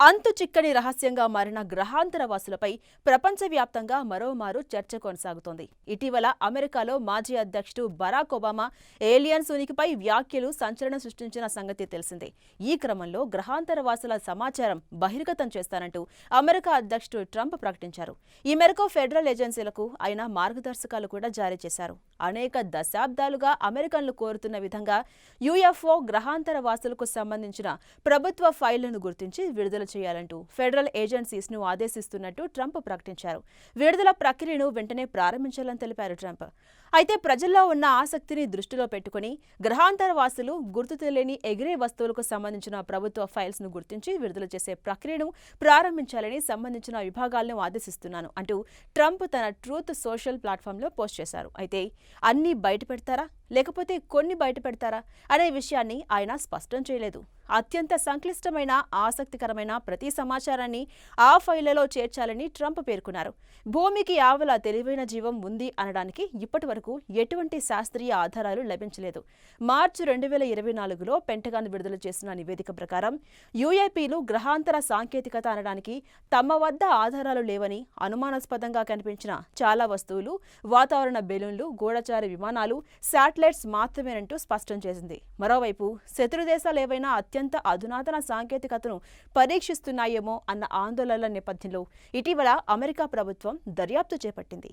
అంతు చిక్కని రహస్యంగా మారిన గ్రహాంతర వాసులపై ప్రపంచవ్యాప్తంగా మరోమారు చర్చ కొనసాగుతోంది. ఇటీవల అమెరికాలో మాజీ అధ్యక్షుడు బరాక్ ఒబామా ఏలియన్స్ ఉనికిపై వ్యాఖ్యలు సంచలనం సృష్టించిన సంగతి తెలిసిందే. ఈ క్రమంలో గ్రహాంతర వాసుల సమాచారం బహిర్గతం చేస్తానంటూ అమెరికా అధ్యక్షుడు ట్రంప్ ప్రకటించారు. ఈ మేరకు ఫెడరల్ ఏజెన్సీలకు ఆయన మార్గదర్శకాలు కూడా జారీ చేశారు. అనేక దశాబ్దాలుగా అమెరికన్లు కోరుతున్న విధంగా యుఎఫ్ఓ గ్రహాంతర వాసులకు సంబంధించిన ప్రభుత్వ ఫైళ్లను గుర్తించి విడుదల చేయాలంటూ ఫెడరల్ ఏజెన్సీస్ ను ఆదేశిస్తున్నట్టు ట్రంప్ ప్రకటించారు. విడుదల ప్రక్రియను వెంటనే ప్రారంభించాలని తెలిపారు ట్రంప్. అయితే ప్రజల్లో ఉన్న ఆసక్తిని దృష్టిలో పెట్టుకుని గ్రహాంతర వాసులు గుర్తు తెలియని ఎగిరే వస్తువులకు సంబంధించిన ప్రభుత్వ ఫైల్స్ ను గుర్తించి విడుదల చేసే ప్రక్రియను ప్రారంభించాలని సంబంధించిన విభాగాలను ఆదేశిస్తున్నాను అంటూ ట్రంప్ తన ట్రూత్ సోషల్ ప్లాట్ఫామ్లో పోస్ట్ చేశారు. అయితే అన్నీ బయట పెడతారా లేకపోతే కొన్ని బయట పెడతారా అనే విషయాన్ని ఆయన స్పష్టం చేయలేదు. అత్యంత సంక్లిష్టమైన ఆసక్తికరమైన ప్రతి సమాచారాన్ని ఆ ఫైళ్లలో చేర్చాలని ట్రంప్ పేర్కొన్నారు. భూమికి ఆవల తెలివైన జీవం ఉంది అనడానికి ఇప్పటి వరకు ఎటువంటి శాస్త్రీయ ఆధారాలు లభించలేదు. మార్చి 2024లో పెంటగాన్ విడుదల చేసిన నివేదిక ప్రకారం యూఏపీలు గ్రహాంతర సాంకేతికత అనడానికి తమ వద్ద ఆధారాలు లేవని, అనుమానాస్పదంగా కనిపించిన చాలా వస్తువులు వాతావరణ బెలూన్లు, గూఢచారి విమానాలు, శాటిలైట్స్ మాత్రమేనంటూ స్పష్టం చేసింది. మరోవైపు శత్రు దేశాలు ఏవైనా అత్యంత అధునాతన సాంకేతికతను పరీక్షిస్తున్నాయేమో అన్న ఆందోళనల నేపథ్యంలో ఇటీవల అమెరికా ప్రభుత్వం దర్యాప్తు చేపట్టింది.